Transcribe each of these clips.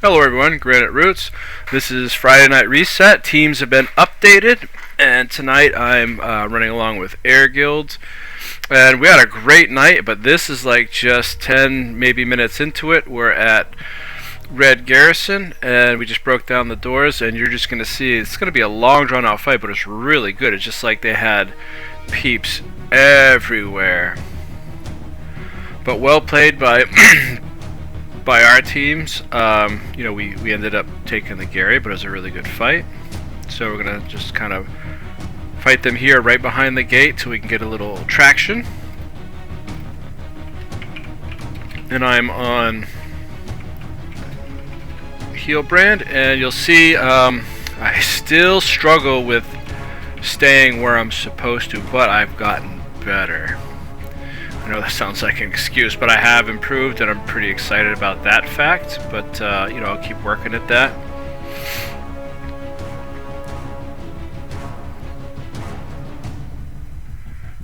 Hello everyone, Granite Roots. This is Friday Night Reset. Teams have been updated, and tonight I'm running along with Air Guild. And we had a great night, but this is like just 10 maybe minutes into it. We're at Red Garrison, and we just broke down the doors, and you're just going to see it's going to be a long drawn out fight, but it's really good. It's just like they had peeps everywhere. But well played by by our teams. We ended up taking the Gary, but it was a really good fight. So we're gonna just kind of fight them here right behind the gate till we can get a little traction. And I'm on Healbrand, and you'll see I still struggle with staying where I'm supposed to, but I've gotten better. I know that sounds like an excuse, but I have improved, and I'm pretty excited about that fact. But I'll keep working at that.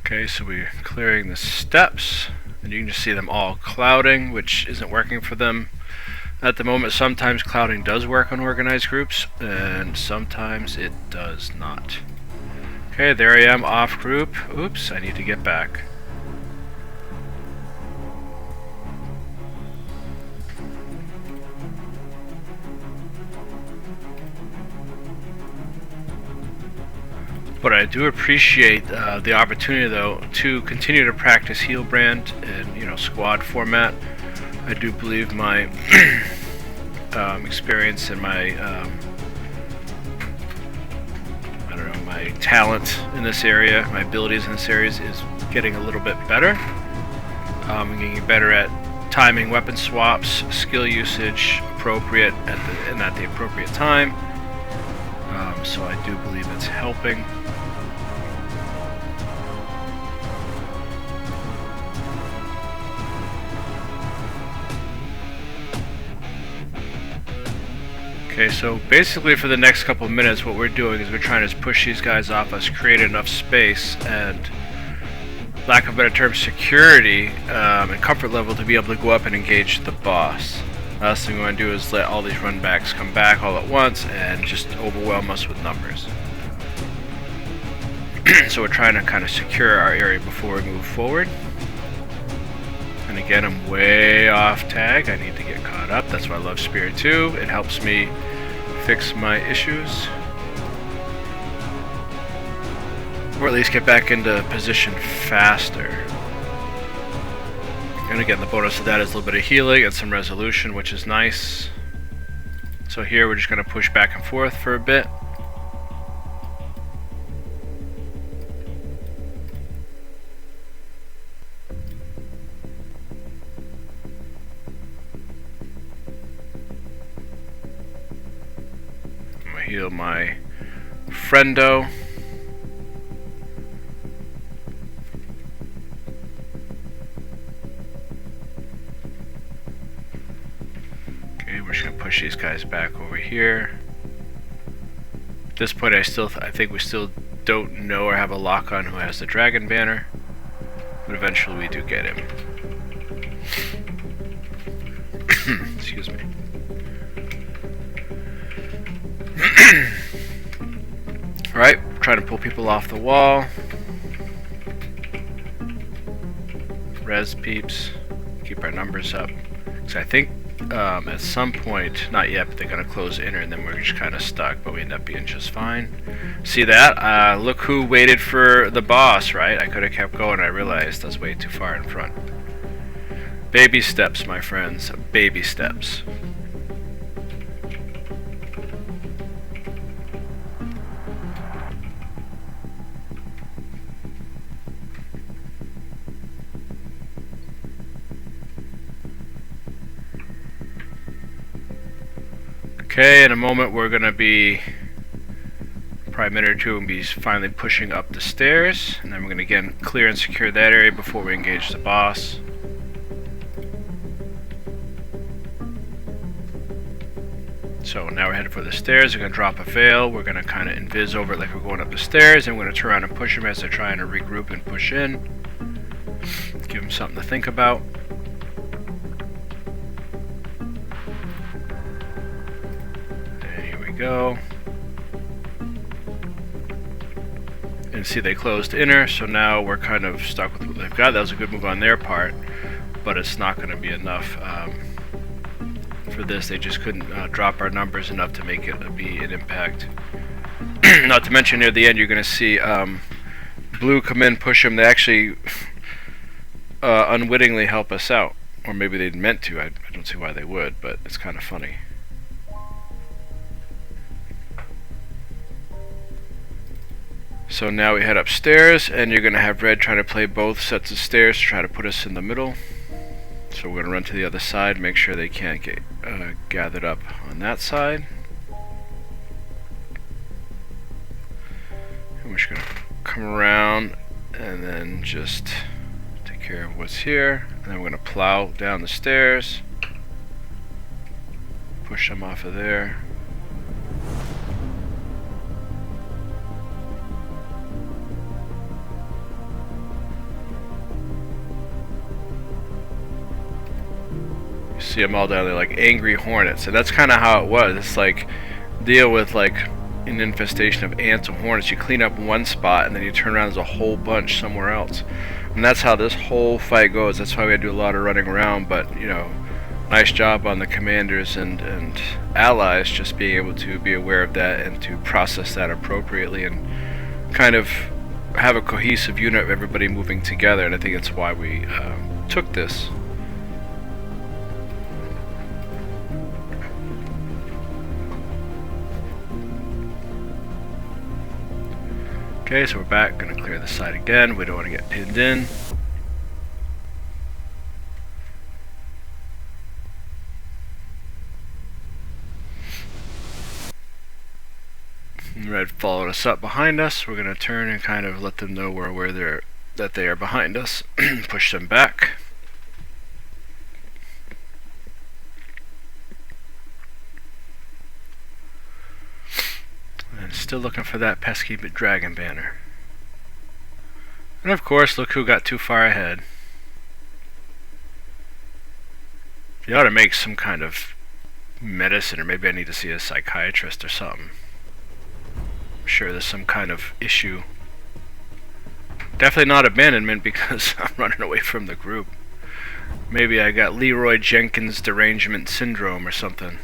Okay, so we're clearing the steps, and you can just see them all clouding, which isn't working for them at the moment. Sometimes clouding does work on organized groups, and sometimes it does not. Okay, there I am off group. Oops, I need to get back. But I do appreciate the opportunity, though, to continue to practice Healbrand in squad format. I do believe my experience and my my talent in this area, my abilities in this area is getting a little bit better. I'm getting better at timing weapon swaps, skill usage appropriate at the appropriate time. So I do believe it's helping. Okay, so basically for the next couple of minutes what we're doing is we're trying to push these guys off us, create enough space and, lack of a better term, security and comfort level to be able to go up and engage the boss. Last thing we want to do is let all these runbacks come back all at once and just overwhelm us with numbers. So we're trying to kind of secure our area before we move forward. And again, I'm way off tag. I need to get caught up. That's why I love Spirit 2. It helps me fix my issues. Or at least get back into position faster. And again, the bonus of that is a little bit of healing and some resolution, which is nice. So here we're just going to push back and forth for a bit. Heal my friendo. Okay, we're just gonna push these guys back over here. At this point, I think we still don't know or have a lock on who has the dragon banner, but eventually we do get him. Excuse me. Alright, trying to pull people off the wall. Res peeps. Keep our numbers up. So I think at some point, not yet, but they're going to close inner and then we're just kind of stuck, but we end up being just fine. See that? Look who waited for the boss, right? I could have kept going. I realized I was way too far in front. Baby steps, my friends. Baby steps. Okay, in a moment we're going to be, probably a minute or two, and be finally pushing up the stairs, and then we're going to again clear and secure that area before we engage the boss. So now we're headed for the stairs. We're going to drop a veil. We're going to kind of invis over it like we're going up the stairs, and we're going to turn around and push them as they're trying to regroup and push in. Give them something to think about. go. And see, they closed inner, so now we're kind of stuck with what they've got. That was a good move on their part, but it's not going to be enough for this. They just couldn't drop our numbers enough to make it be an impact. Not to mention, near the end, you're going to see blue come in, push them. They actually unwittingly help us out. Or maybe they'd meant to. I don't see why they would, but it's kind of funny. So now we head upstairs, and you're going to have red trying to play both sets of stairs to try to put us in the middle. So we're going to run to the other side, make sure they can't get gathered up on that side. And we're just going to come around and then just take care of what's here. And then we're going to plow down the stairs, push them off of there. See them all down there like angry hornets, and that's kind of how it was. It's like deal with like an infestation of ants and hornets. You clean up one spot and then you turn around, there's a whole bunch somewhere else, and that's how this whole fight goes. That's why we had to do a lot of running around, but you know, nice job on the commanders and allies just being able to be aware of that and to process that appropriately and kind of have a cohesive unit of everybody moving together. And I think that's why we took this. Okay, so we're back, gonna clear the side again. We don't want to get pinned in. Red followed us up behind us. We're gonna turn and kind of let them know that they are behind us. Push them back. Still looking for that pesky dragon banner. And of course, look who got too far ahead. You ought to make some kind of medicine, or maybe I need to see a psychiatrist or something. I'm sure there's some kind of issue. Definitely not abandonment, because I'm running away from the group. Maybe I got Leroy Jenkins derangement syndrome or something.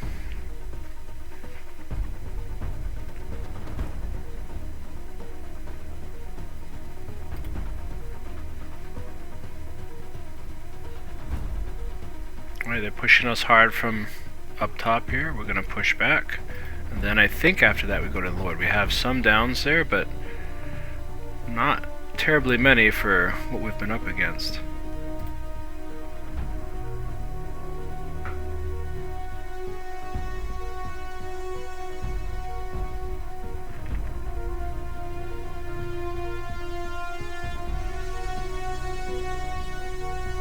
Alright, they're pushing us hard from up top here. We're going to push back. And then I think after that we go to the Lord. We have some downs there, but not terribly many for what we've been up against.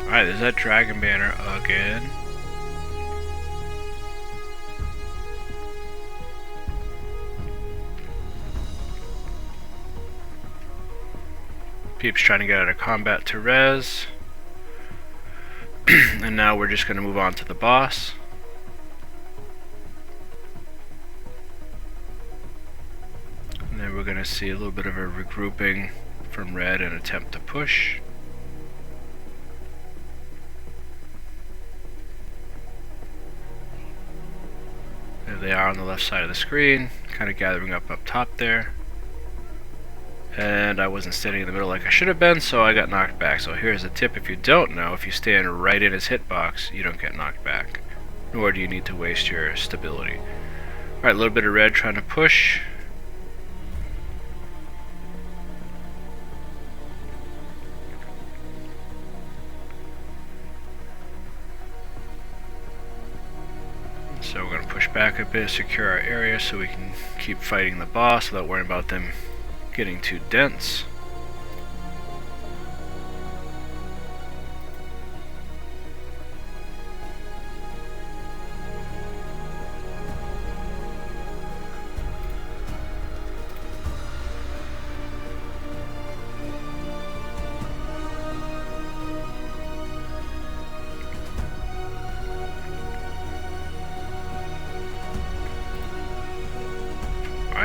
Alright, there's that dragon banner again. Peeps trying to get out of combat to res. And now we're just going to move on to the boss. And then we're going to see a little bit of a regrouping from red and attempt to push. There they are on the left side of the screen, kind of gathering up top there. And I wasn't standing in the middle like I should have been, so I got knocked back. So here's a tip: if you don't know, if you stand right in his hitbox, you don't get knocked back. Nor do you need to waste your stability. Alright, a little bit of red trying to push. So we're going to push back a bit, secure our area so we can keep fighting the boss without worrying about them getting too dense.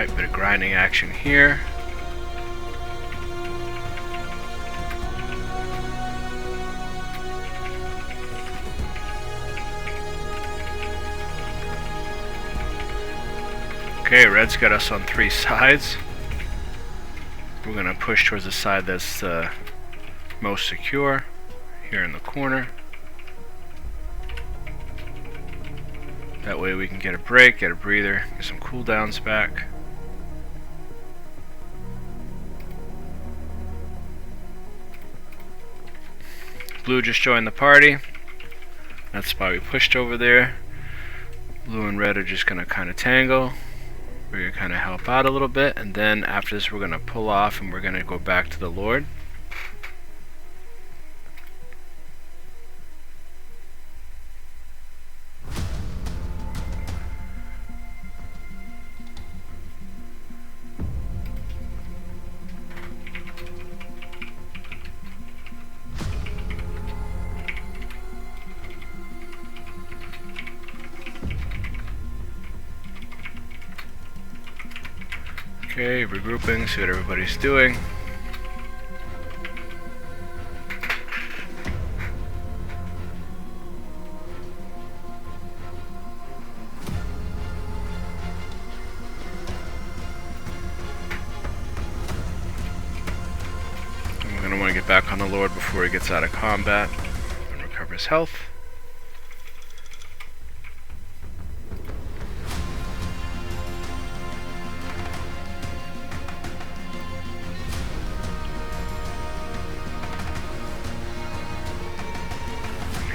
Alright, bit of grinding action here. Okay, red's got us on 3 sides. We're going to push towards the side that's most secure, here in the corner. That way we can get a break, get a breather, get some cooldowns back. Blue just joined the party. That's why we pushed over there. Blue and red are just going to kind of tangle. We're going to kind of help out a little bit, and then after this we're going to pull off and we're going to go back to the Lord. Okay, regrouping, see what everybody's doing. I'm going to want to get back on the Lord before he gets out of combat and recover his health.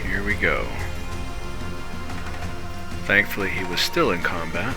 Here we go. Thankfully he was still in combat.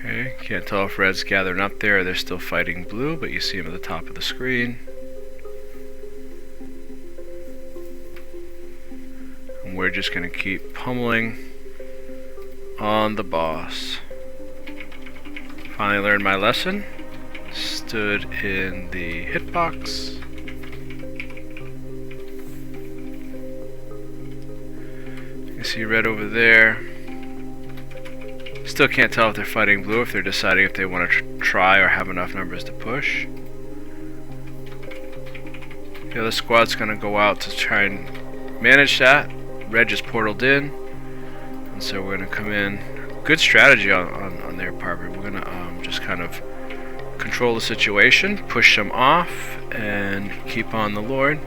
Okay, can't tell if red's gathering up there or they're still fighting blue, but you see them at the top of the screen. And we're just going to keep pummeling on the boss. Finally learned my lesson. Stood in the hitbox. You see red over there. Still can't tell if they're fighting blue, if they're deciding if they want to try or have enough numbers to push. The other squad's going to go out to try and manage that. Red just portaled in, and so we're going to come in. Good strategy on their part, but we're going to just kind of control the situation, push them off, and keep on the Lord.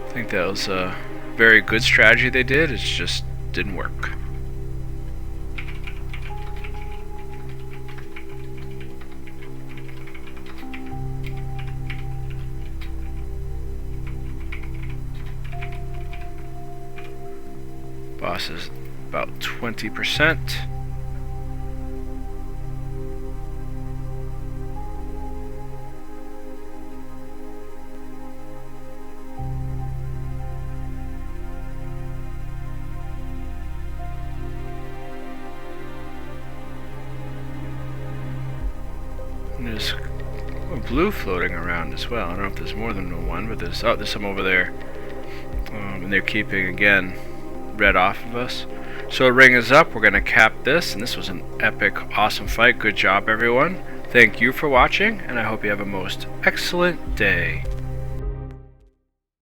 I think that was a very good strategy they did, it just didn't work. Boss is about 20%. And there's a blue floating around as well. I don't know if there's more than one, but there's some over there. And they're keeping, again, red off of us. So ring is up, we're going to cap this, and this was an epic, awesome fight. Good job, everyone. Thank you for watching, and I hope you have a most excellent day.